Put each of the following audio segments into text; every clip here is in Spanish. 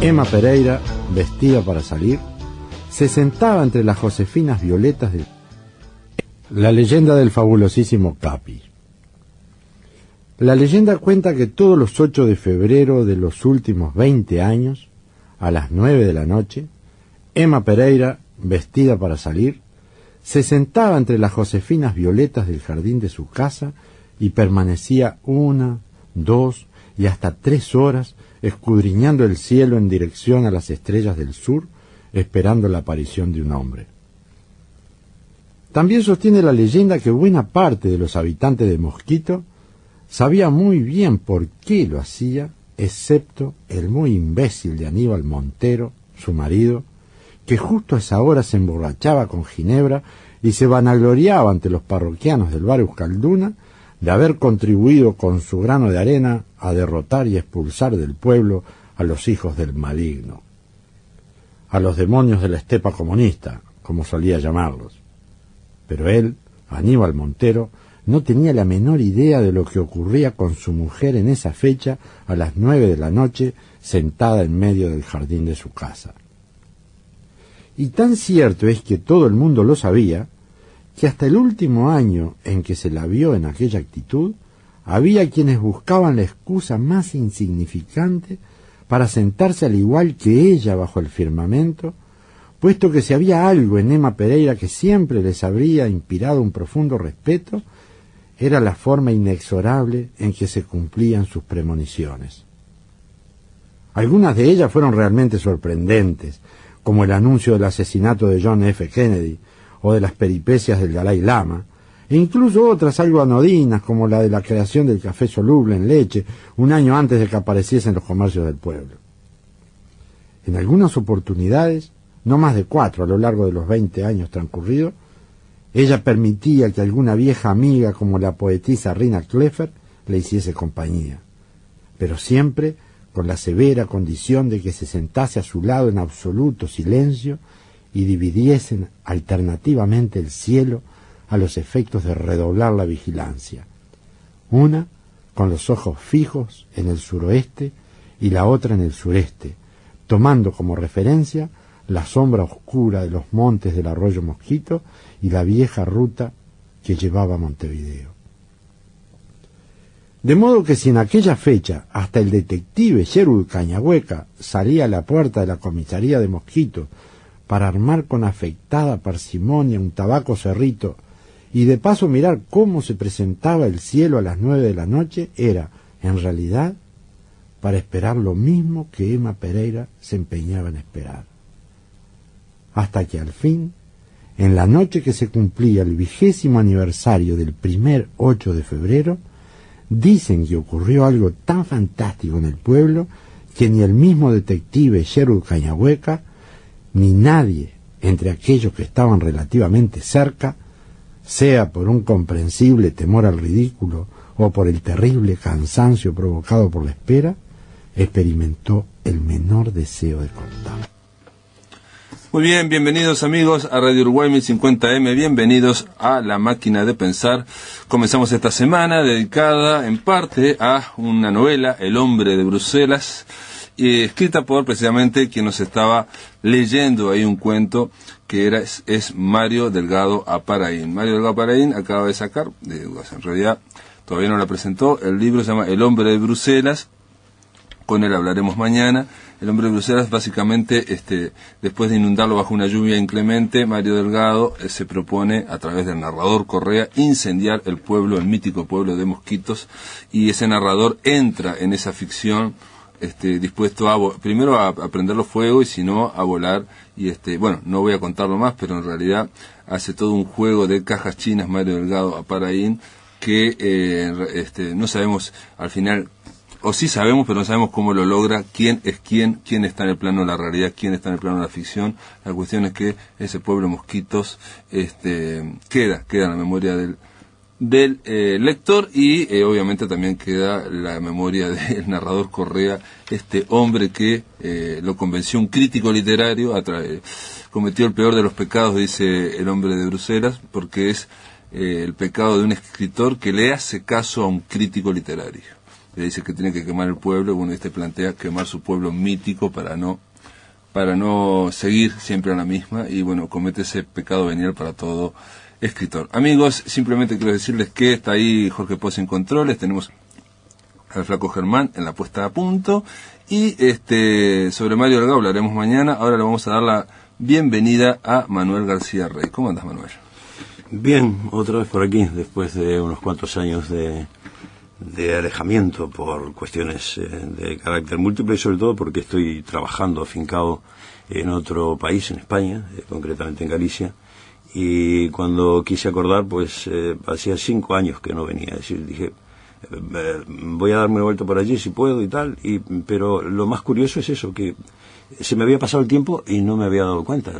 Emma Pereira, vestida para salir, se sentaba entre las josefinas violetas de la leyenda del fabulosísimo Capi. La leyenda cuenta que todos los 8 de febrero de los últimos 20 años, a las 9 de la noche, Emma Pereira, vestida para salir, se sentaba entre las josefinas violetas del jardín de su casa y permanecía 1, 2 y hasta 3 horas escudriñando el cielo en dirección a las estrellas del sur, esperando la aparición de un hombre. También sostiene la leyenda que buena parte de los habitantes de Mosquito sabía muy bien por qué lo hacía, excepto el muy imbécil de Aníbal Montero, su marido, que justo a esa hora se emborrachaba con ginebra y se vanagloriaba ante los parroquianos del barrio Euskalduna de haber contribuido con su grano de arena a derrotar y expulsar del pueblo a los hijos del maligno, a los demonios de la estepa comunista, como solía llamarlos. Pero él, Aníbal Montero, no tenía la menor idea de lo que ocurría con su mujer en esa fecha a las 9 de la noche, sentada en medio del jardín de su casa. Y tan cierto es que todo el mundo lo sabía, que hasta el último año en que se la vio en aquella actitud, había quienes buscaban la excusa más insignificante para sentarse al igual que ella bajo el firmamento, puesto que si había algo en Emma Pereira que siempre les habría inspirado un profundo respeto, era la forma inexorable en que se cumplían sus premoniciones. Algunas de ellas fueron realmente sorprendentes, como el anuncio del asesinato de John F. Kennedy o de las peripecias del Dalai Lama, e incluso otras algo anodinas, como la de la creación del café soluble en leche, un año antes de que apareciese en los comercios del pueblo. En algunas oportunidades, no más de 4 a lo largo de los 20 años transcurridos, ella permitía que alguna vieja amiga como la poetisa Rina Kleffer le hiciese compañía, pero siempre con la severa condición de que se sentase a su lado en absoluto silencio y dividiesen alternativamente el cielo a los efectos de redoblar la vigilancia, una con los ojos fijos en el suroeste y la otra en el sureste, tomando como referencia la sombra oscura de los montes del arroyo Mosquito y la vieja ruta que llevaba a Montevideo. De modo que si en aquella fecha hasta el detective Sherwood Cañahueca salía a la puerta de la comisaría de Mosquito para armar con afectada parsimonia un tabaco cerrito y de paso mirar cómo se presentaba el cielo a las 9 de la noche, era, en realidad, para esperar lo mismo que Emma Pereira se empeñaba en esperar. Hasta que al fin, en la noche que se cumplía el 20º aniversario del primer 8 de febrero, dicen que ocurrió algo tan fantástico en el pueblo que ni el mismo detective Sherwood Cañahueca, ni nadie entre aquellos que estaban relativamente cerca, sea por un comprensible temor al ridículo o por el terrible cansancio provocado por la espera, experimentó el menor deseo de contar. Muy bien, bienvenidos amigos a Radio Uruguay 1050M, bienvenidos a La Máquina de Pensar. Comenzamos esta semana dedicada en parte a una novela, El hombre de Bruselas, escrita por precisamente quien nos estaba leyendo ahí un cuento que es Mario Delgado Aparaín. Mario Delgado Aparaín acaba de sacar, en realidad todavía no la presentó, el libro se llama El hombre de Bruselas, con él hablaremos mañana. El hombre de Bruselas, básicamente, después de inundarlo bajo una lluvia inclemente, Mario Delgado se propone, a través del narrador Correa, incendiar el pueblo, el mítico pueblo de Mosquitos, y ese narrador entra en esa ficción, dispuesto primero a prenderlo fuego y si no, a volar, y bueno, no voy a contarlo más, pero en realidad hace todo un juego de cajas chinas Mario Delgado Aparaín, que no sabemos al final, o sí sabemos, pero no sabemos cómo lo logra, quién es quién está en el plano de la realidad, quién está en el plano de la ficción. La cuestión es que ese pueblo Mosquitos queda en la memoria del lector y obviamente también queda la memoria del narrador Correa, este hombre que lo convenció un crítico literario, cometió el peor de los pecados, dice El hombre de Bruselas, porque es el pecado de un escritor que le hace caso a un crítico literario. le dice que tiene que quemar el pueblo, y bueno, este plantea quemar su pueblo mítico para no seguir siempre a la misma, y bueno, comete ese pecado venial para todo escritor. Amigos, simplemente quiero decirles que está ahí Jorge Poz en controles, tenemos al flaco Germán en la puesta a punto, y sobre Mario Delgado hablaremos mañana. Ahora le vamos a dar la bienvenida a Manuel García Rey. ¿Cómo andas, Manuel? Bien, otra vez por aquí, después de unos cuantos años de alejamiento por cuestiones de carácter múltiple, y sobre todo porque estoy trabajando afincado en otro país, en España, concretamente en Galicia, y cuando quise acordar, pues hacía 5 años que no venía, es decir, dije, voy a darme una vuelta por allí si puedo y tal, pero lo más curioso es eso, que se me había pasado el tiempo y no me había dado cuenta,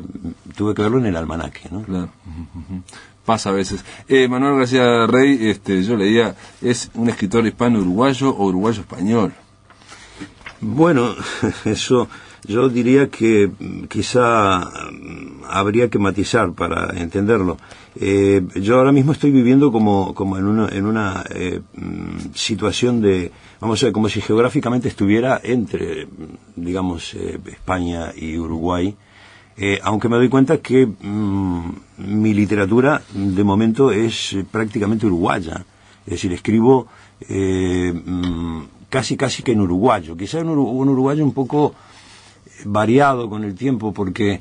tuve que verlo en el almanaque, ¿no? Claro. Pasa a veces. Manuel García Rey, yo leía, ¿es un escritor hispano-uruguayo o uruguayo-español? Bueno, eso yo diría que quizá habría que matizar para entenderlo. Yo ahora mismo estoy viviendo como en una situación de, vamos a ver, como si geográficamente estuviera entre, digamos, España y Uruguay. Aunque me doy cuenta que mi literatura de momento es prácticamente uruguaya, es decir, escribo casi que en uruguayo, quizá un uruguayo un poco variado con el tiempo, porque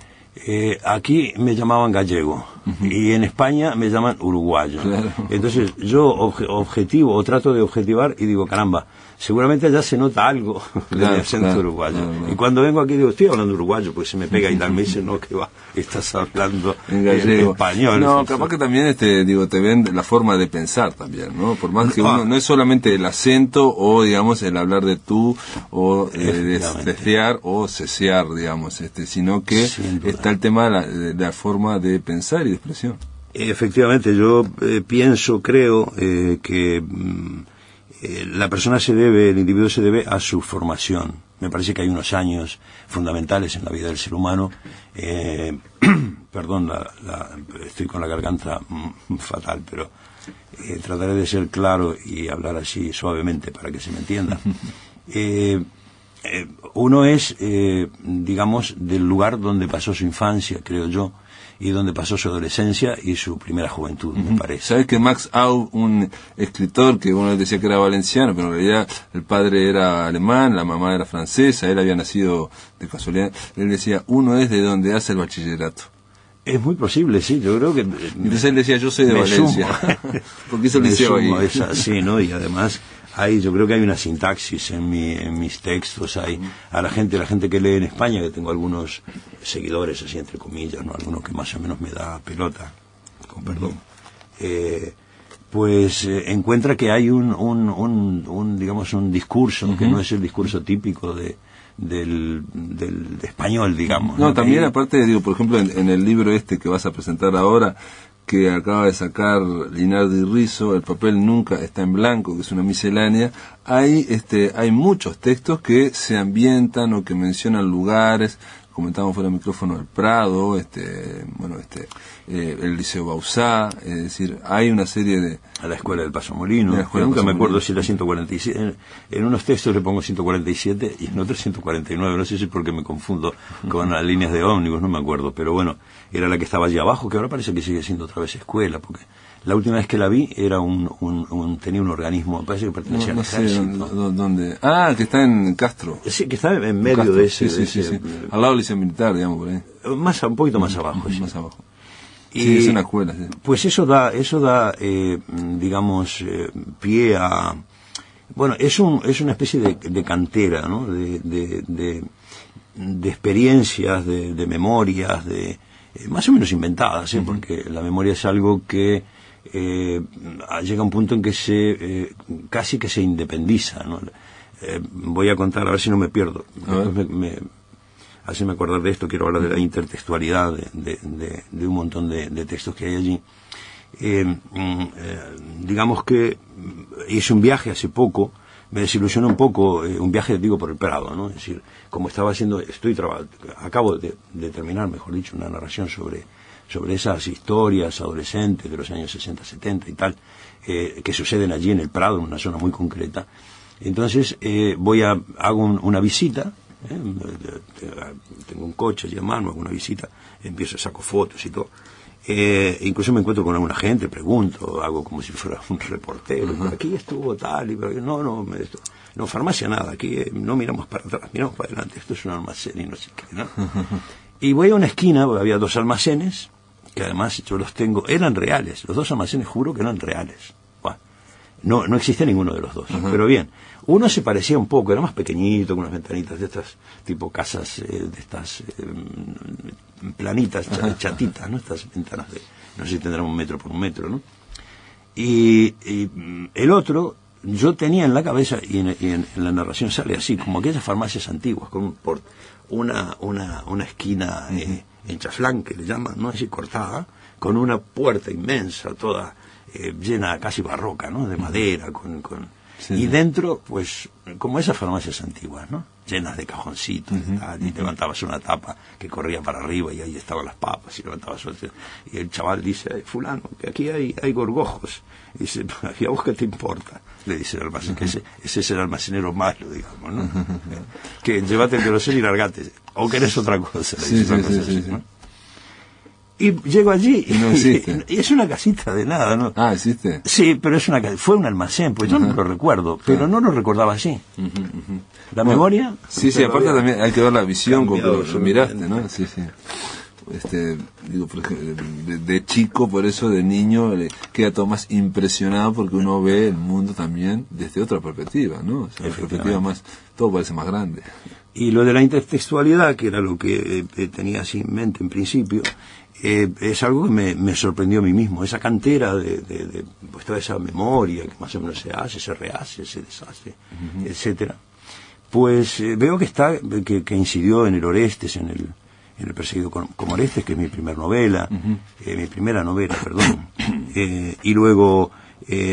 aquí me llamaban gallego y en España me llaman uruguayo. Claro. Entonces yo objetivo o trato de objetivar y digo, caramba, seguramente ya se nota algo de mi acento uruguayo. Claro. Y cuando vengo aquí digo, estoy hablando uruguayo, pues se me pega y tal, me dice, no, que va, estás hablando en español. No, capaz que también te ven la forma de pensar también, ¿no? Por más que uno, no es solamente el acento o, digamos, el hablar de tú o desear o cesear, digamos, sino que está el tema de la forma de pensar y de expresión. Efectivamente, yo creo que la persona el individuo se debe a su formación. Me parece que hay unos años fundamentales en la vida del ser humano. Perdón, estoy con la garganta fatal, pero trataré de ser claro y hablar así suavemente para que se me entienda. Uno es, digamos, del lugar donde pasó su infancia, creo yo, y donde pasó su adolescencia y su primera juventud, me parece. ¿Sabes que Max Aub, un escritor que uno decía que era valenciano, pero en realidad el padre era alemán, la mamá era francesa, él había nacido de casualidad, él decía, uno es de donde hace el bachillerato? Es muy posible, sí, yo creo que... Entonces él decía, yo soy de Valencia, porque hizo el liceo ahí. Sí, ¿no? Y además... yo creo que hay una sintaxis en mis textos, a la gente que lee en España, que tengo algunos seguidores así entre comillas, ¿no? Algunos que más o menos me da pelota, con perdón, pues encuentra que hay un digamos un discurso que no es el discurso típico del español, digamos. No, también aparte, por ejemplo, en el libro que vas a presentar ahora, que acaba de sacar Linardi Rizzo, El papel nunca está en blanco, que es una miscelánea, hay muchos textos que se ambientan o que mencionan lugares, comentábamos fuera del micrófono el Prado, el Liceo Bauzá, es decir, hay una serie de... A la Escuela del Paso Molino, nunca me acuerdo si era 147, en unos textos le pongo 147 y en otros 149, no sé si es porque me confundo con las líneas de ómnibus, no me acuerdo, pero bueno, era la que estaba allí abajo, que ahora parece que sigue siendo otra vez escuela, porque la última vez que la vi era tenía un organismo, parece que pertenecía al ejército. ¿Dónde? Ah, que está en Castro. Sí, que está en medio Castro, de ese... Sí. Al lado del liceo militar, digamos, por ahí. Un poquito más abajo, sí. Más abajo. Sí, es una escuela, sí. Pues eso da digamos, pie a... Bueno, es una especie de cantera, ¿no? De experiencias, de memorias, más o menos inventadas, porque la memoria es algo que llega a un punto en que casi que se independiza, ¿no? Voy a contar, a ver si no me pierdo. Haceme acordar de esto, quiero hablar de la intertextualidad de un montón de textos que hay allí. Digamos que hice un viaje hace poco, me desilusionó un poco, un viaje, por el Prado, ¿no? Es decir, como estaba haciendo, acabo de terminar, mejor dicho, una narración sobre esas historias adolescentes de los años 60, 70 y tal, que suceden allí en el Prado, en una zona muy concreta. Entonces hago una visita, tengo un coche allí a mano, hago una visita, empiezo, saco fotos y todo. Incluso me encuentro con alguna gente, pregunto, hago como si fuera un reportero. Aquí estuvo tal, y no, farmacia nada, aquí no miramos para atrás, miramos para adelante, esto es un almacén y no sé qué, ¿no? Y voy a una esquina, había 2 almacenes, que además yo los tengo, eran reales, los 2 almacenes juro que eran reales. Bueno, no existía ninguno de los 2, pero bien, uno se parecía un poco, era más pequeñito, con unas ventanitas de estas, tipo casas de estas planitas, chatitas, ¿no? Estas ventanas de, no sé si tendrán 1 metro por 1 metro, ¿no? Y el otro, yo tenía en la cabeza, y en la narración sale así, como aquellas farmacias antiguas, con una esquina en chaflán, que le llaman, ¿no? Así cortada, con una puerta inmensa, toda llena, casi barroca, ¿no? De madera, sí, y dentro, pues, como esas farmacias antiguas, ¿no? Llenas de cajoncitos, y levantabas una tapa que corría para arriba y ahí estaban las papas, y levantabas otra, y el chaval dice, fulano, que aquí hay gorgojos. Y dice, ¿y a vos qué te importa? Le dice el almacén, que ese es el almacenero malo, digamos, ¿no? Que llévate el queroseno y largate, o querés otra cosa, le dice, sí, ¿no? Y llego allí y no existe. Y es una casita de nada, ¿no? Ah, ¿existe? Sí, pero fue un almacén, pues yo no lo recuerdo, pero no lo recordaba así. La memoria... Sí, aparte también hay que ver la visión con que lo miraste, ¿no? Sí. Digo, por ejemplo, de chico, por eso de niño queda todo más impresionado porque uno ve el mundo también desde otra perspectiva, ¿no? O sea, la perspectiva más, todo parece más grande. Y lo de la intertextualidad, que era lo que tenía así en mente en principio, es algo que me sorprendió a mí mismo, esa cantera de pues toda esa memoria que más o menos se hace, se rehace, se deshace, etcétera. Pues veo que incidió en el Orestes, en el Perseguido como Orestes, que es mi primera novela, perdón, y luego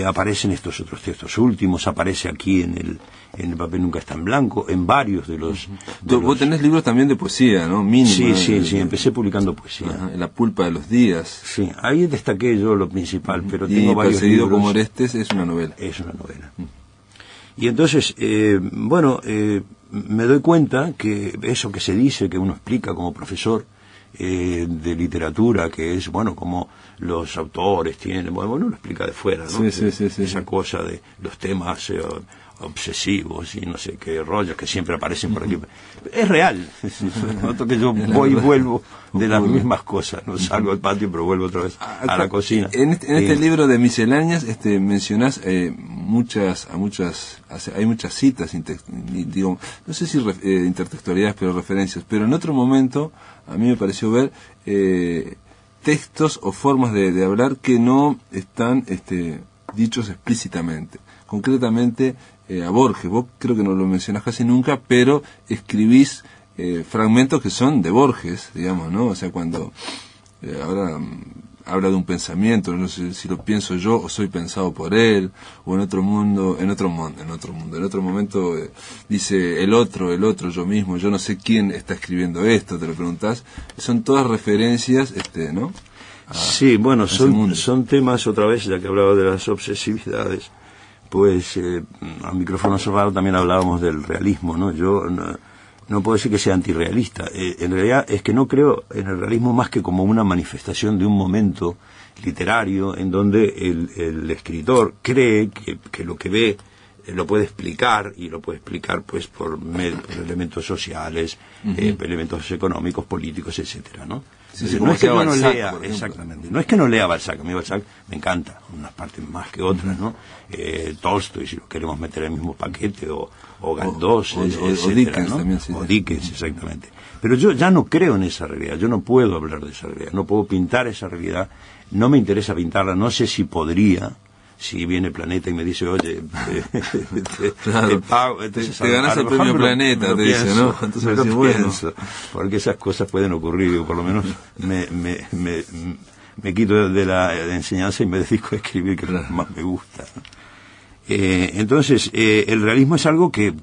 aparecen estos otros textos últimos, aparece aquí en el papel nunca está en blanco, en varios de los... Vos tenés libros también de poesía, ¿no? Mínima, sí, empecé publicando poesía. La pulpa de los días. Sí, ahí destaqué yo lo principal, pero tengo varios Perseguido libros. como Orestes es una novela. Es una novela. Y entonces, me doy cuenta que eso que se dice, que uno explica como profesor de literatura, que es, como los autores tienen, uno lo explica de fuera, ¿no? Sí. Esa cosa de los temas obsesivos y no sé qué rollos que siempre aparecen por aquí. Es real. Noto que yo voy y vuelvo de las mismas cosas, no salgo al patio pero vuelvo otra vez a la cocina. En este libro de misceláneas mencionás hay muchas citas, digo, no sé si intertextualidades, pero referencias, pero en otro momento a mí me pareció ver textos o formas de hablar que no están dichos explícitamente. Concretamente a Borges, vos creo que no lo mencionás casi nunca, pero escribís fragmentos que son de Borges, digamos, ¿no? O sea, cuando ahora habla de un pensamiento, no sé si lo pienso yo o soy pensado por él, o en otro momento dice el otro, yo mismo, yo no sé quién está escribiendo esto, te lo preguntás, son todas referencias, ¿no? Sí, son temas, otra vez, ya que hablaba de las obsesividades, pues a micrófono cerrado también hablábamos del realismo, ¿no? Yo no puedo decir que sea antirrealista, en realidad es que no creo en el realismo más que como una manifestación de un momento literario en donde el escritor cree que lo que ve lo puede explicar, y lo puede explicar pues por elementos sociales, elementos económicos, políticos, etcétera, ¿no? No es que no lea, exactamente, no es que no lea Balzac, a mí Balzac me encanta, unas partes más que otras, ¿no? Tolstoy, si lo queremos meter en el mismo paquete, o Galdós, o Dickens, ¿no? También, sí. O Dickens, exactamente. Pero yo ya no creo en esa realidad, yo no puedo hablar de esa realidad, no puedo pintar esa realidad, no me interesa pintarla, no sé si podría. Si viene Planeta y me dice, oye, claro, pago, te ganas el premio Planeta, te dice, ¿no? Entonces, pienso, porque esas cosas pueden ocurrir, o por lo menos me quito de la enseñanza y me dedico a escribir, que es lo que más me gusta, ¿no? Entonces, el realismo es algo que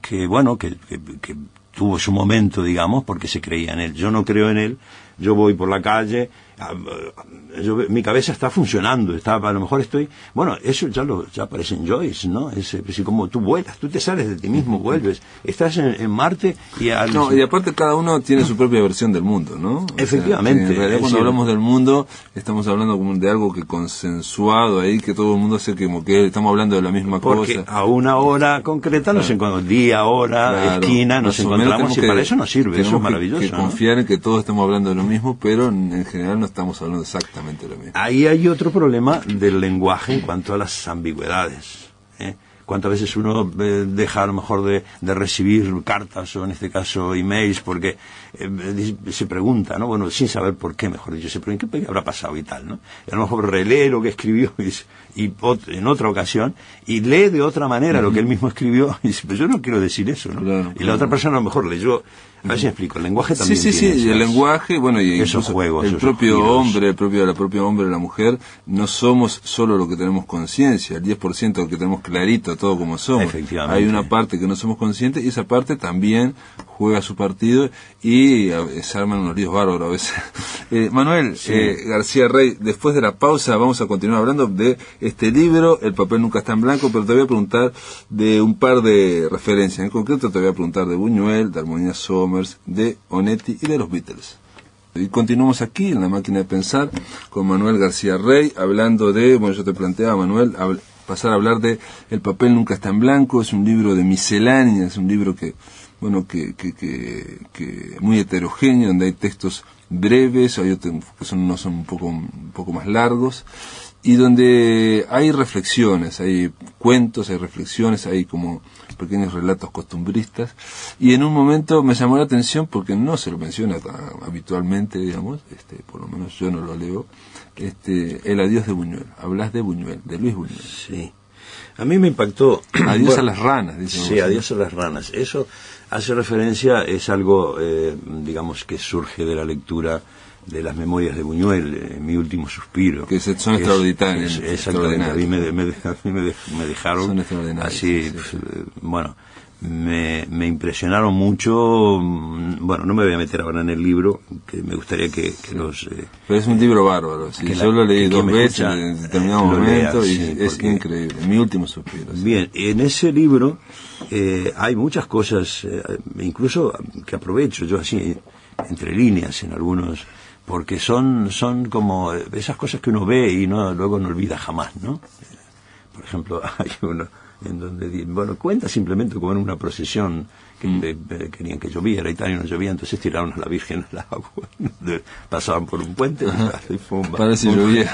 tuvo su momento, digamos, porque se creía en él. Yo no creo en él, yo voy por la calle, mi cabeza está funcionando, a lo mejor estoy, bueno, eso ya aparece en Joyce, ¿no? Es como tú vuelas, tú te sales de ti mismo, vuelves, estás en Marte y y aparte cada uno tiene su propia versión del mundo, ¿no? Efectivamente. En realidad cuando hablamos del mundo estamos hablando como de algo que consensuado ahí, que todo el mundo hace como que estamos hablando de la misma porque cosa. A una hora concreta nos encontramos, día, hora, esquina, nos encontramos y para eso nos sirve, eso es maravilloso. Que confiar en que todos estamos hablando de lo mismo, pero en general no estamos hablando exactamente de lo mismo. Ahí hay otro problema del lenguaje en cuanto a las ambigüedades. Cuántas veces uno deja a lo mejor de recibir cartas o en este caso emails porque se pregunta, ¿no? Bueno, sin saber por qué, mejor dicho, se pregunta qué habrá pasado y tal, ¿no? Y a lo mejor relee lo que escribió y en otra ocasión y lee de otra manera lo que él mismo escribió y dice, pero yo no quiero decir eso, ¿no? Claro, y la otra persona a lo mejor leyó. A ver si me explico, el lenguaje también tiene y el lenguaje, bueno, y esos juegos, el propio hombre, la propia hombre, la mujer, no somos solo lo que tenemos conciencia, el 10% lo que tenemos clarito, todo como somos. Efectivamente. Hay una parte que no somos conscientes y esa parte también juega su partido y se arman unos líos bárbaros a veces. Manuel García Rey, después de la pausa vamos a continuar hablando de este libro, El papel nunca está en blanco, pero te voy a preguntar de un par de referencias. En concreto te voy a preguntar de Buñuel, de Armonía Somers, de Onetti y de los Beatles. Y continuamos aquí en La Máquina de Pensar con Manuel García Rey, hablando de, bueno, yo te planteaba, Manuel, pasar a hablar de El papel nunca está en blanco. Es un libro de miscelánea, es un libro que muy heterogéneo, donde hay textos breves, hay otros que son un poco más largos, y donde hay reflexiones, hay cuentos, hay reflexiones, hay como pequeños relatos costumbristas, y en un momento me llamó la atención porque no se lo menciona habitualmente, digamos, por lo menos yo no lo leo, El adiós de Buñuel. Hablas de Buñuel, de Luis Buñuel. Sí. A mí me impactó. Adiós a las ranas, dice. Sí, adiós a las ranas. Eso hace referencia, es algo, digamos, que surge de la lectura de las memorias de Buñuel, Mi último suspiro. Que son extraordinarias. Exactamente. A mí me dejaron así, bueno, me impresionaron mucho. Bueno, no me voy a meter ahora en el libro, que me gustaría que los... Pero es un libro bárbaro, sí. Yo lo leí dos veces en determinado momento y es increíble. Mi último suspiro. Sí. Bien, en ese libro hay muchas cosas, incluso que aprovecho yo así, entre líneas en algunos, porque son como esas cosas que uno ve y luego no olvida jamás, ¿no? Por ejemplo, hay uno en donde, bueno, cuenta simplemente como en una procesión que querían que lloviera y tal, y no llovía, entonces tiraron a la Virgen al agua, pasaban por un puente y parece llovía.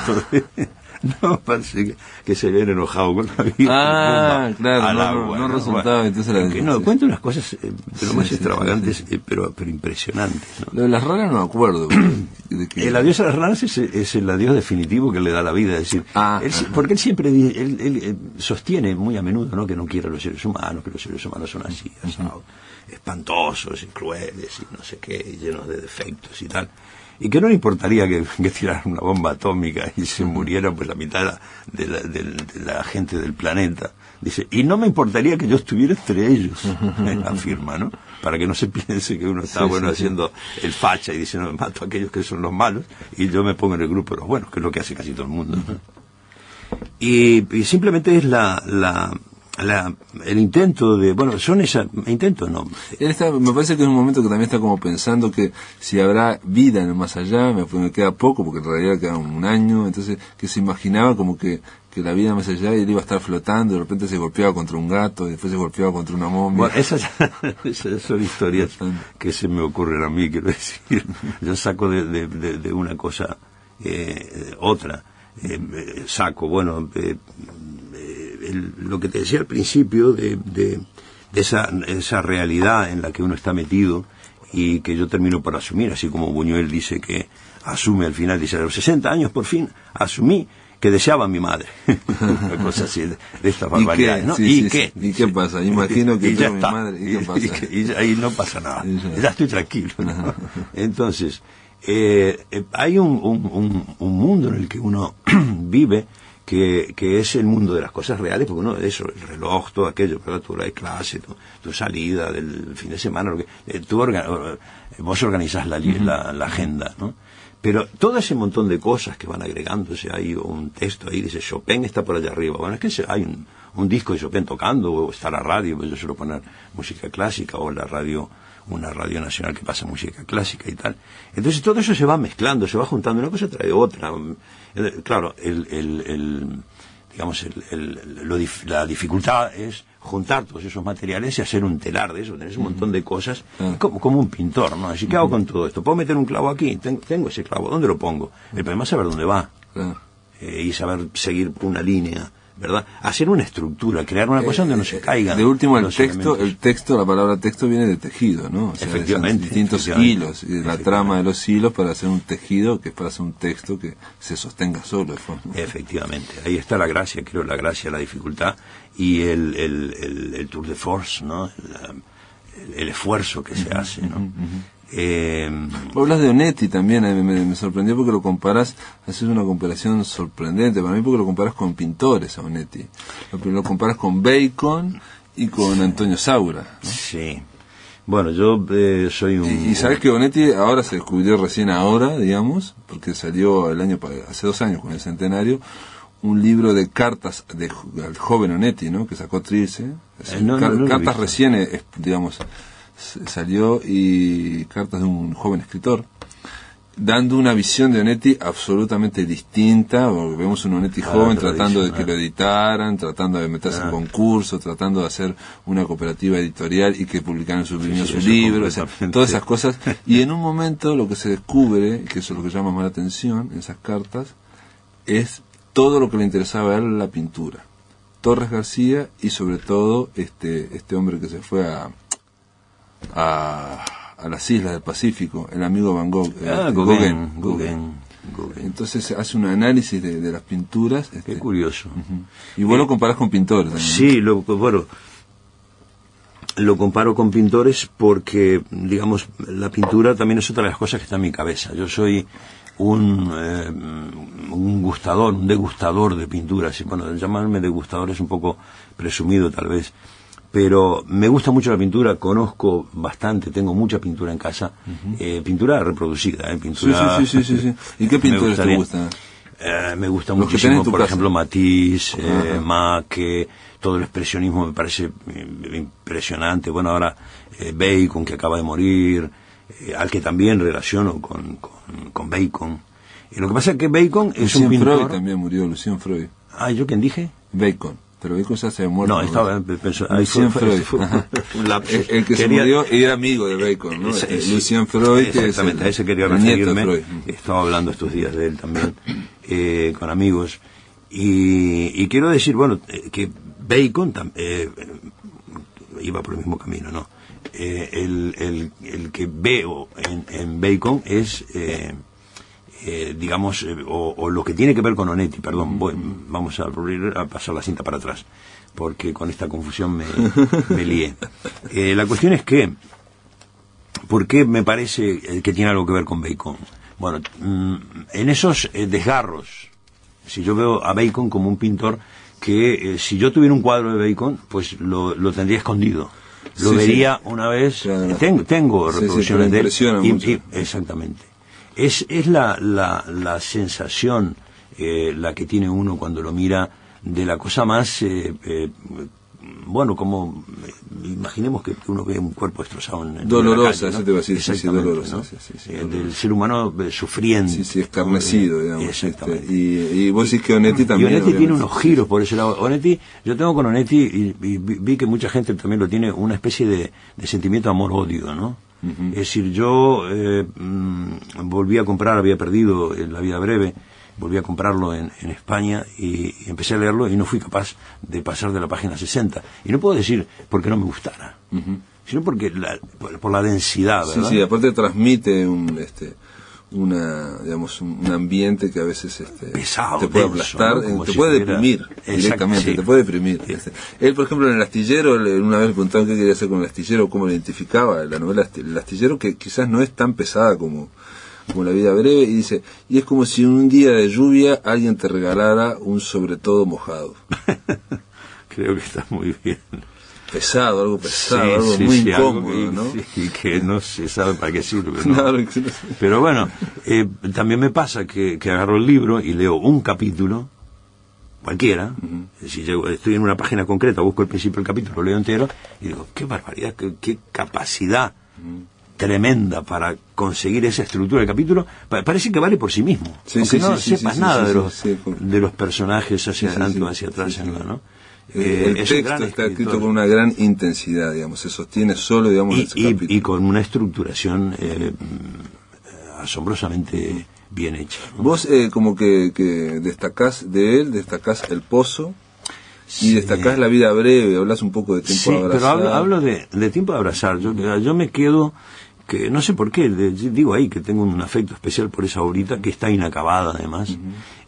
No, parece que se habían enojado con la Virgen. Claro, al agua, no resultaba, entonces no, cuenta unas cosas de lo más extravagantes, pero impresionantes, ¿no? Lo de las ranas no me acuerdo. El adiós a las ranas es el adiós definitivo que le da la vida, es decir, porque él siempre él sostiene muy a menudo, ¿no?, que no quiere a los seres humanos, que los seres humanos son así, espantosos y crueles y no sé qué, llenos de defectos y tal. Y que no le importaría que tiraran una bomba atómica y se muriera pues la mitad de la gente del planeta. Dice, y no me importaría que yo estuviera entre ellos, afirma, ¿no? Para que no se piense que uno está haciendo el facha y diciendo, mato a aquellos que son los malos y yo me pongo en el grupo de los buenos, que es lo que hace casi todo el mundo, ¿no? Y simplemente es el intento de, bueno, intentos no. Él me parece que es un momento que también está como pensando que si habrá vida en el más allá, me queda poco, porque en realidad queda un año, entonces que se imaginaba como que la vida más allá, y él iba a estar flotando, de repente se golpeaba contra un gato, y después se golpeaba contra una momia. Bueno, esas son historias que se me ocurren a mí, quiero decir. Yo saco de una cosa otra. Saco, bueno, lo que te decía al principio de esa realidad en la que uno está metido y que yo termino por asumir, así como Buñuel dice que asume al final, dice, a los 60 años por fin asumí que deseaba a mi madre. Una cosa así de estas barbaridades, ¿no? ¿Y qué? ¿Y qué pasa? Imagino que tengo mi madre, ¿y qué pasa? Y ahí no pasa nada, ya estoy tranquilo, ¿no? Entonces, hay un mundo en el que uno vive que es el mundo de las cosas reales, porque uno, eso, el reloj, todo aquello, ¿verdad? Tu hora de clase, tu salida del fin de semana, vos organizás la agenda, ¿no? Pero todo ese montón de cosas que van agregándose, hay un texto ahí, dice Chopin está por allá arriba. Bueno, es que hay un disco de Chopin tocando, o está la radio, pues yo suelo poner música clásica, o la radio, una radio nacional que pasa música clásica y tal. Entonces todo eso se va mezclando, se va juntando, una cosa trae otra. Claro, la dificultad es juntar todos esos materiales y hacer un telar de eso, tenés un montón de cosas, como un pintor, ¿no? Así, ¿qué hago con todo esto? ¿Puedo meter un clavo aquí? Tengo ese clavo, ¿dónde lo pongo? El problema es saber dónde va, y saber seguir una línea, ¿verdad? Hacer una estructura, crear una cosa donde no se caiga. De último, el texto, la palabra texto viene de tejido, ¿no? O sea, efectivamente. Distintos hilos, y la trama de los hilos para hacer un tejido, que es para hacer un texto que se sostenga solo. Efectivamente, ahí está la gracia, creo, la dificultad, y el tour de force, ¿no? El esfuerzo que se hace, ¿no? Hablas de Onetti también, me sorprendió porque lo comparás, haces una comparación sorprendente para mí, porque lo comparás con pintores a Onetti, lo comparás con Bacon y con Antonio Saura, ¿no? Sí, bueno, yo soy un... Y sabes que Onetti ahora se descubrió recién ahora, digamos, porque salió hace 2 años con el centenario, un libro de cartas al joven Onetti, ¿no? Que sacó Trilce, cartas recién, digamos, salió, y cartas de un joven escritor, dando una visión de Onetti absolutamente distinta, porque vemos un Onetti joven tratando de que lo editaran, tratando de meterse en concursos, tratando de hacer una cooperativa editorial y que publicaran su libro, o sea, todas esas cosas, y en un momento lo que se descubre, que eso es lo que llama más la atención en esas cartas, es todo lo que le interesaba a él, la pintura. Torres García, y sobre todo este hombre que se fue a las islas del Pacífico, el amigo Van Gogh, Gauguin. Entonces hace un análisis de las pinturas. Qué curioso. Y vos lo comparás con pintores también. Sí, lo comparo con pintores porque, digamos, la pintura también es otra de las cosas que está en mi cabeza. Yo soy un degustador de pinturas. Y bueno, llamarme degustador es un poco presumido tal vez, pero me gusta mucho la pintura, conozco bastante, tengo mucha pintura en casa, pintura reproducida, pintura... Sí. ¿Y qué pintores te gustan? Me gusta muchísimo, por ejemplo, Matisse, Maque, todo el expresionismo me parece impresionante. Bueno, ahora Bacon, que acaba de morir, al que también relaciono con Bacon. Y lo que pasa es que Bacon es un pintor... Freud también murió, Lucien Freud. ¿Yo quién dije? Bacon. Pero Bacon ya se había muerto. No, estaba pensando... Lucien Freud. Un lapsus. El que se murió era amigo de Bacon, ¿no? Lucien Freud. Exactamente, a ese quería referirme. Estaba hablando estos días de él también, con amigos. Y quiero decir, bueno, que Bacon iba por el mismo camino, ¿no? El que veo en Bacon es... digamos, o lo que tiene que ver con Onetti, perdón, vamos a pasar la cinta para atrás, porque con esta confusión me lié. La cuestión es que, ¿por qué me parece que tiene algo que ver con Bacon? Bueno, en esos desgarros, si yo veo a Bacon como un pintor que, si yo tuviera un cuadro de Bacon, pues lo tendría escondido. Lo vería una vez, claro. Tengo reproducciones de él. Exactamente. Es la sensación la que tiene uno cuando lo mira de la cosa más bueno, como imaginemos que uno ve un cuerpo destrozado en dolorosa, la calle, ¿no? Eso te va a decir, sí, dolorosa, ¿no? sí, del ser humano sufriendo, escarnecido, digamos. Exactamente. Y vos decís que Onetti también. Y Onetti tiene unos giros por ese lado. Onetti, yo tengo con Onetti, y vi que mucha gente también lo tiene, una especie de sentimiento amor-odio, ¿no? Es decir, yo volví a comprar, había perdido La vida breve, volví a comprarlo en España y empecé a leerlo y no fui capaz de pasar de la página 60. Y no puedo decir porque no me gustara, sino porque por la densidad, ¿verdad? Sí, aparte transmite un ambiente que a veces pesado, te puede aplastar, ¿no? Te puede deprimir directamente, sí. Te puede deprimir. Él, por ejemplo, en El astillero, una vez le preguntaron qué quería hacer con El astillero, cómo lo identificaba la novela El astillero, que quizás no es tan pesada como como La vida breve, y dice, y es como si un día de lluvia alguien te regalara un sobre todo mojado. Creo que está muy bien. Pesado, algo pesado, algo muy incómodo, ¿no? Sí, que no se sabe para qué sirve, ¿no? Claro, pero bueno, también me pasa que agarro el libro y leo un capítulo, cualquiera, si estoy en una página concreta, busco el principio del capítulo, lo leo entero, y digo, qué barbaridad, qué capacidad tremenda para conseguir esa estructura del capítulo. Parece que vale por sí mismo, aunque no sepas nada de los personajes hacia adelante o hacia atrás, ¿no? El texto está escrito con una gran intensidad, digamos, se sostiene solo, digamos, ese capítulo. Y con una estructuración asombrosamente bien hecha, ¿no? Vos como que destacás de él, destacás El Pozo, y destacás La vida breve, hablas un poco de Tiempo de abrazar. Pero hablo de Tiempo de abrazar. Yo me quedo, que no sé por qué, digo ahí que tengo un afecto especial por esa obrita, que está inacabada además.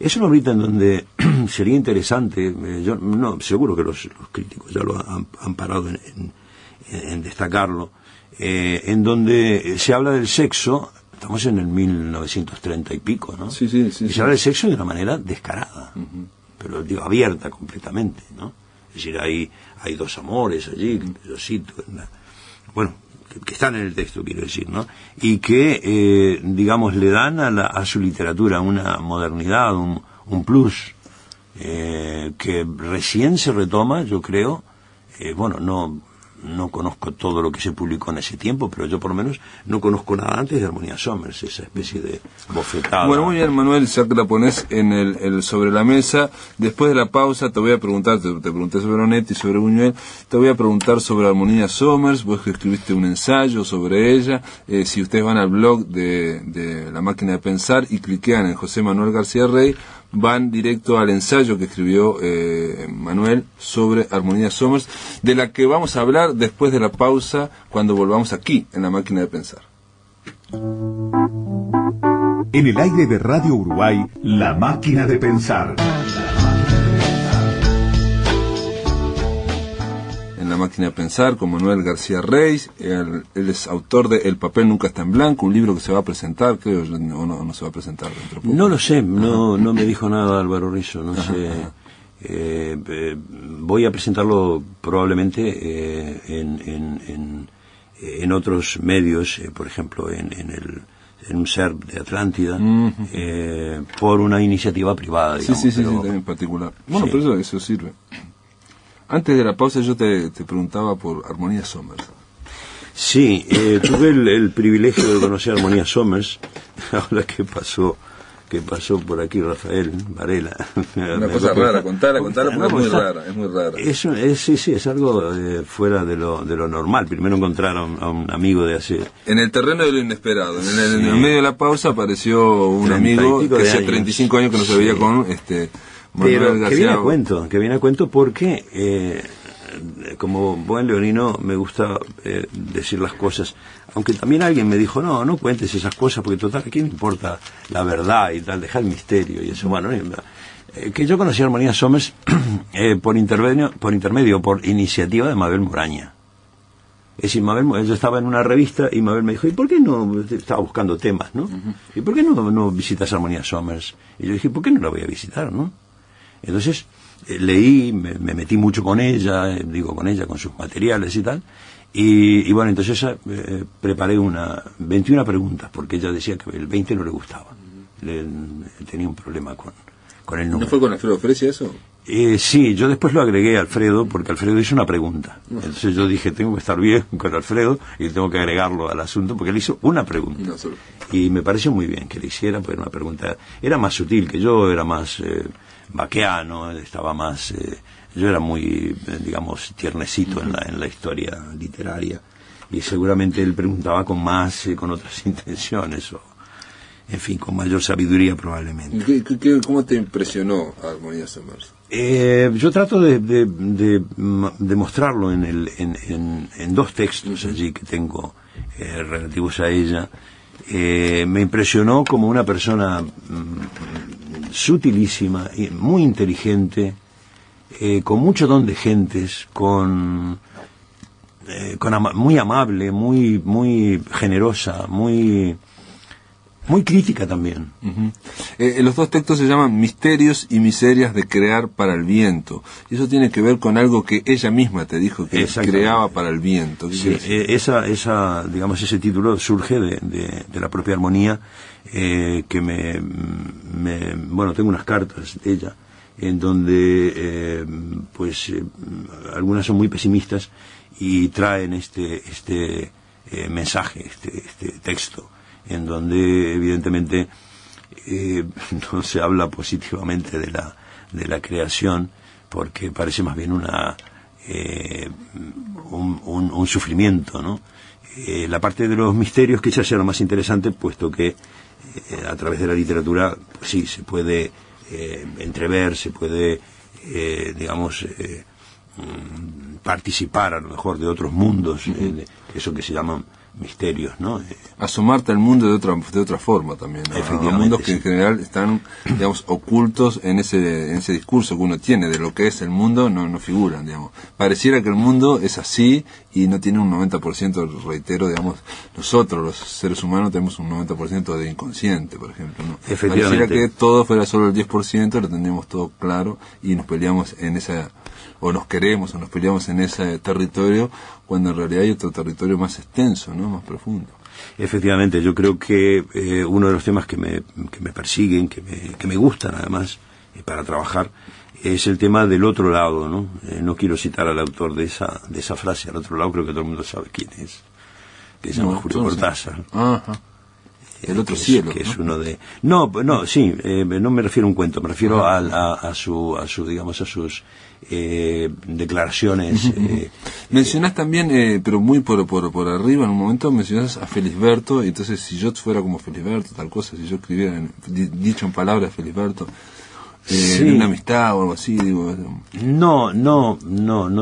Es una obrita en donde sería interesante, seguro que los críticos ya lo han parado en destacarlo, en donde se habla del sexo. Estamos en el 1930 y pico, ¿no? Sí. Y se habla del sexo de una manera descarada, pero digo, abierta completamente, ¿no? Es decir, hay dos amores allí, que yo cito, bueno, que están en el texto, quiero decir, ¿no? Y que, digamos, le dan a su literatura una modernidad, un plus, que recién se retoma, yo creo. Bueno, no conozco todo lo que se publicó en ese tiempo, pero yo por lo menos no conozco nada antes de Armonía Somers, esa especie de bofetada. Bueno, muy bien, Manuel, ya que la pones en el sobre la mesa, después de la pausa te voy a preguntar, te pregunté sobre Onetti y sobre Buñuel, te voy a preguntar sobre Armonía Somers, vos que escribiste un ensayo sobre ella. Si ustedes van al blog de La Máquina de Pensar y cliquean en José Manuel García Rey, van directo al ensayo que escribió Manuel sobre Armonía Somers, de la que vamos a hablar después de la pausa, cuando volvamos aquí en La Máquina de Pensar. En el aire de Radio Uruguay, La Máquina de Pensar. En La Máquina de Pensar con Manuel García Reis. Él es autor de El papel nunca está en blanco, un libro que se va a presentar, creo, o no se va a presentar dentro de poco. No lo sé, no me dijo nada Álvaro Rizzo, no sé. Voy a presentarlo probablemente en otros medios, por ejemplo en un SERP de Atlántida, por una iniciativa privada, digamos. Sí, en particular. Bueno, pero eso sirve. Antes de la pausa yo te preguntaba por Armonía Somers. Sí, tuve el privilegio de conocer a Armonía Somers, ahora que pasó por aquí Rafael Varela. Una cosa rara, contala porque es muy rara. Es algo fuera de lo normal. Primero encontraron a un amigo de hace... En el terreno de lo inesperado. En el medio de la pausa apareció un amigo que hace 35 años que no se veía con Manuel Pero García. que viene a cuento porque como buen leonino me gusta decir las cosas, aunque también alguien me dijo no cuentes esas cosas porque total, ¿a quién importa la verdad y tal? Deja el misterio y eso. Bueno, que yo conocí a Armonía Somers por iniciativa de Mabel Moraña. Es decir, yo estaba en una revista y Mabel me dijo, ¿y por qué no? Estaba buscando temas, ¿no? ¿Y por qué no visitas a Armonía Somers? Y yo dije, ¿por qué no la voy a visitar, no? Entonces leí, me metí mucho con ella, con sus materiales y tal, y bueno, entonces preparé 21 preguntas, porque ella decía que el 20 no le gustaba, tenía un problema con el número. ¿No fue con Alfredo Fresia eso? Sí, yo después lo agregué a Alfredo, porque Alfredo hizo una pregunta. Entonces yo dije, tengo que estar bien con Alfredo y tengo que agregarlo al asunto, porque él hizo una pregunta. Y me pareció muy bien que le hiciera, porque era una pregunta, era más sutil que yo, era más vaqueano, estaba más... yo era muy, digamos, tiernecito en la historia literaria, y seguramente él preguntaba con otras intenciones, en fin, con mayor sabiduría probablemente. ¿Cómo te impresionó Armonía Somers? Yo trato de mostrarlo en dos textos allí que tengo relativos a ella. Me impresionó como una persona sutilísima, muy inteligente, con mucho don de gentes, muy amable, muy generosa, muy muy crítica también. Los dos textos se llaman Misterios y Miserias de crear para el viento. Y eso tiene que ver con algo que ella misma te dijo que creaba para el viento. Sí, digamos, ese título surge de la propia armonía, que bueno, tengo unas cartas de ella en donde algunas son muy pesimistas y traen este mensaje, este texto, en donde evidentemente no se habla positivamente de la creación, porque parece más bien un sufrimiento, ¿no? La parte de los misterios quizás sea lo más interesante, puesto que a través de la literatura, pues sí, se puede entrever, se puede, participar a lo mejor de otros mundos, eso que se llaman misterios, ¿no? Asomarte al mundo de otra forma también, ¿no? Efectivamente, mundos que en general están, digamos, ocultos en ese discurso que uno tiene de lo que es el mundo, no figuran, digamos. Pareciera que el mundo es así y no tiene un 90%, reitero, digamos, nosotros los seres humanos tenemos un 90% de inconsciente, por ejemplo, ¿no? Efectivamente. Pareciera que todo fuera solo el 10%, lo tendríamos todo claro y nos peleamos en esa, o nos queremos o nos peleamos en ese territorio, cuando en realidad hay otro territorio más extenso, ¿no? Más profundo. Efectivamente, yo creo que uno de los temas que me persiguen, que me gustan además para trabajar, es el tema del otro lado, ¿no? No quiero citar al autor de esa frase, al otro lado, creo que todo el mundo sabe quién es, que se llama Julio Cortázar. Ajá. El otro cielo, que es uno de... No, sí, no me refiero a un cuento, me refiero a sus declaraciones. Mencionás también, pero muy por arriba, en un momento mencionás a Felisberto, y entonces si yo fuera como Felisberto, tal cosa, si yo escribiera dicho en palabras Felisberto, una amistad o algo así, digo... No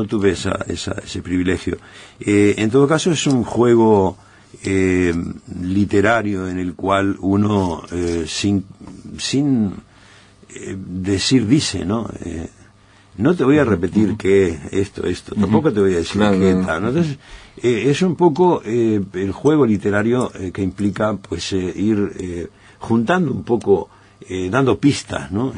tuve ese privilegio. En todo caso es un juego literario en el cual uno sin decir dice, ¿no? No te voy a repetir que esto, tampoco te voy a decir que tal, ¿no? Entonces es un poco el juego literario que implica pues ir juntando un poco, dando pistas, ¿no?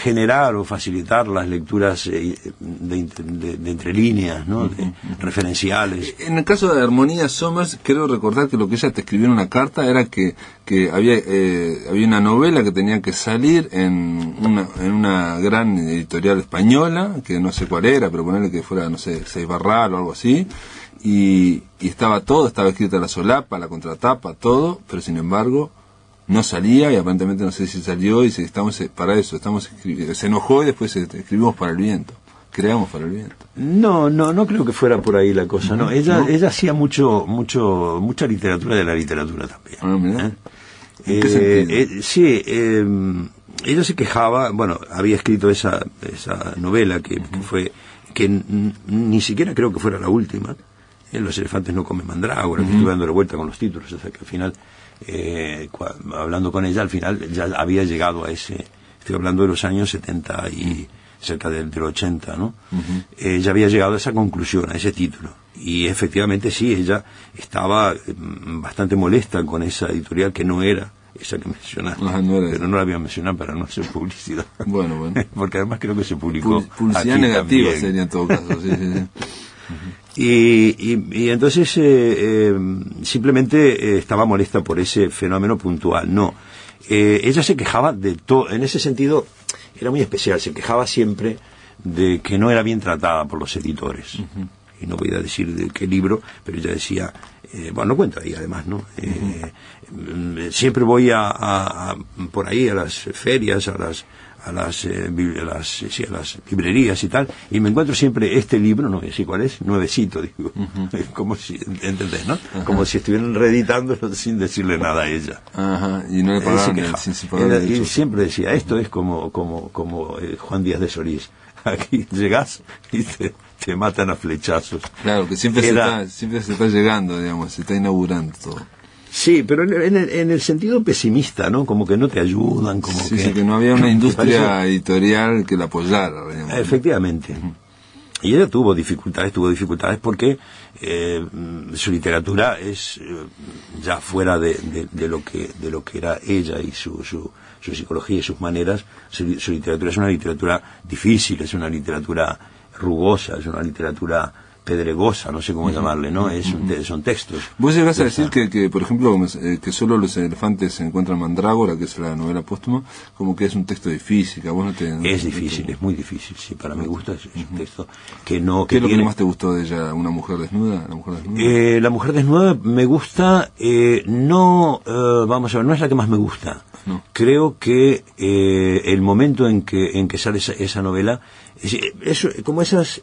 Generar o facilitar las lecturas de entre líneas, ¿no? Referenciales. En el caso de Armonía Somers, quiero recordar que lo que ella te escribió en una carta era que había una novela que tenía que salir en una gran editorial española, que no sé cuál era, pero ponerle que fuera, no sé, Seis Barral o algo así, y estaba escrita la solapa, la contratapa, todo, pero sin embargo no salía, y aparentemente no sé si salió, y estamos escribiendo. Se enojó y después escribimos para el viento, creamos para el viento. No creo que fuera por ahí la cosa, no. Ella hacía mucha literatura de la literatura también. Mira. ¿En qué sentido? Sí, ella se quejaba, bueno, había escrito esa novela que ni siquiera creo que fuera la última. Los elefantes no comen mandrágora, que estuve dando la vuelta con los títulos, hasta que al final, hablando con ella, al final ya había llegado a ese, estoy hablando de los años 70 y cerca del 80, ¿no? Ya había llegado a esa conclusión, a ese título. Y efectivamente sí, ella estaba bastante molesta con esa editorial que no era esa que mencionaste, pero no la había mencionado para no hacer publicidad. Bueno. Porque además creo que se publicó publicidad aquí negativa también. Sería en todo caso, sí. Y entonces simplemente estaba molesta por ese fenómeno puntual. No, ella se quejaba de todo, en ese sentido era muy especial, se quejaba siempre de que no era bien tratada por los editores. Y no voy a decir de qué libro, pero ella decía, no cuenta ahí además, ¿no? Siempre voy por ahí a las ferias, a las librerías y tal, y me encuentro siempre este libro, no voy a decir cuál es, nuevecito, digo, como si, ¿entendés, no? Como si estuvieran reeditándolo sin decirle nada a ella. Y no le pagaban y siempre decía, esto es como Juan Díaz de Solís, aquí llegás y te matan a flechazos. Claro, que siempre se está llegando, digamos, se está inaugurando todo. Sí, pero en el sentido pesimista, ¿no? Como que no te ayudan, como que no había una industria editorial que la apoyara, digamos. Efectivamente. Y ella tuvo dificultades porque su literatura es ya fuera de lo que era ella y su psicología y sus maneras. Su literatura es una literatura difícil, es una literatura rugosa, es una literatura pedregosa, no sé cómo llamarle, ¿no? Son textos. Vos llegás a decir que por ejemplo, que solo los elefantes se encuentran mandrágora, que es la novela póstuma, como que es un texto difícil, que a vos no te... Es difícil, es muy difícil, sí, para mi gusto es un texto que no... ¿Qué es lo que más te gustó de ella? ¿Una mujer desnuda? ¿La mujer desnuda? La mujer desnuda me gusta, vamos a ver, no es la que más me gusta. No. Creo que el momento en que sale esa novela, como esas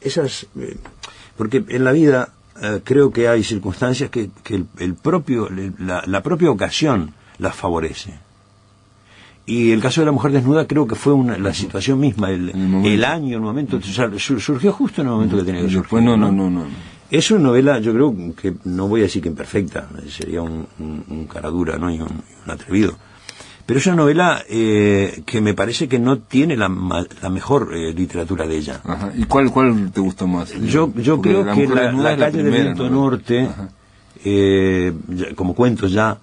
porque en la vida creo que hay circunstancias que la propia ocasión las favorece. Y el caso de la mujer desnuda creo que fue la situación misma, el año, el momento, surgió justo en el momento que tenía que surgir. No. Es una novela, yo creo que, no voy a decir que imperfecta, sería un caradura, ¿no? y un atrevido. Pero es una novela que me parece que no tiene la mejor literatura de ella. Ajá. ¿Y cuál te gustó más? Yo creo que la calle del viento norte, como cuento ya,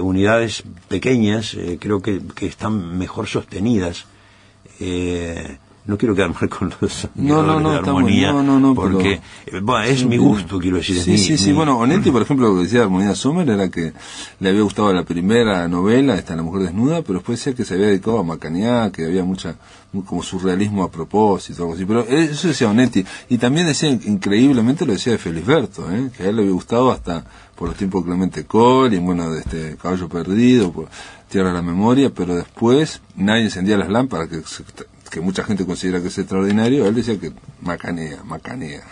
unidades pequeñas, creo que están mejor sostenidas. No quiero quedar mal con los de armonía, porque bueno, es mi gusto, quiero decir. Sí. Bueno, Onetti, por ejemplo, lo que decía de Armonía Sommer era que le había gustado la primera novela, La mujer desnuda, pero después decía que se había dedicado a macanear, que había como surrealismo a propósito, algo así. Pero eso decía Onetti. Y también decía, increíblemente, lo decía de Felisberto, que a él le había gustado hasta por los tiempos de Clemente Collin, bueno, de Caballo Perdido, por Tierra de la Memoria, pero después nadie encendía las lámparas, que mucha gente considera que es extraordinario. Él decía que macanea.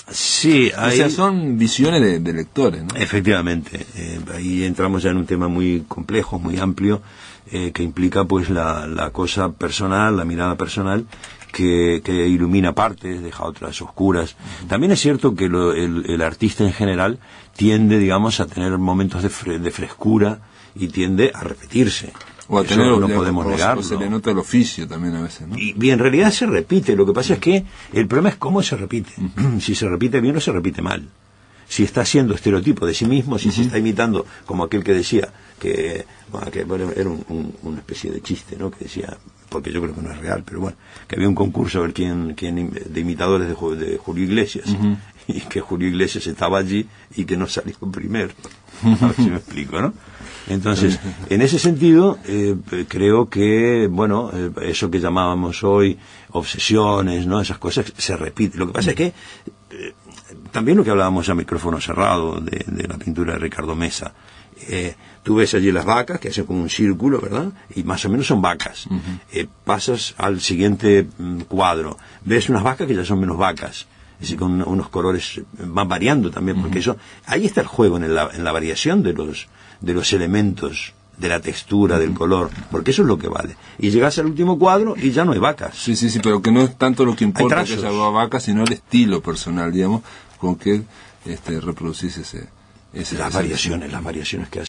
Sí, o sea, son visiones de lectores, ¿no? Efectivamente, ahí entramos ya en un tema muy complejo, muy amplio, que implica pues la cosa personal, la mirada personal, que ilumina partes, deja otras oscuras. También es cierto que el artista en general tiende, digamos, a tener momentos de frescura y tiende a repetirse. O a tener, no podemos negarlo. O se le nota el oficio también a veces, ¿no? Y en realidad se repite. Lo que pasa es que el problema es cómo se repite. Si se repite bien o se repite mal. Si está haciendo estereotipo de sí mismo, si se está imitando, como aquel que decía que era una especie de chiste, ¿no? Que decía, porque yo creo que no es real, pero bueno, que había un concurso a ver quién de imitadores de Julio Iglesias, y que Julio Iglesias estaba allí y que no salió primero. A ver si me explico, ¿no? Entonces, en ese sentido, creo que, bueno, eso que llamábamos hoy obsesiones, ¿no? Esas cosas se repiten. Lo que pasa es que también lo que hablábamos a micrófono cerrado de la pintura de Ricardo Mesa. Tú ves allí las vacas que hacen como un círculo, ¿verdad? Y más o menos son vacas. Pasas al siguiente cuadro, ves unas vacas que ya son menos vacas. Es decir, con unos colores van variando también, porque eso, ahí está el juego en la variación de los elementos, de la textura, del color, porque eso es lo que vale. Y llegas al último cuadro y ya no hay vacas. Sí, pero que no es tanto lo que importa que haya vacas, sino el estilo personal, digamos, con que reproducís ese las variaciones que hace.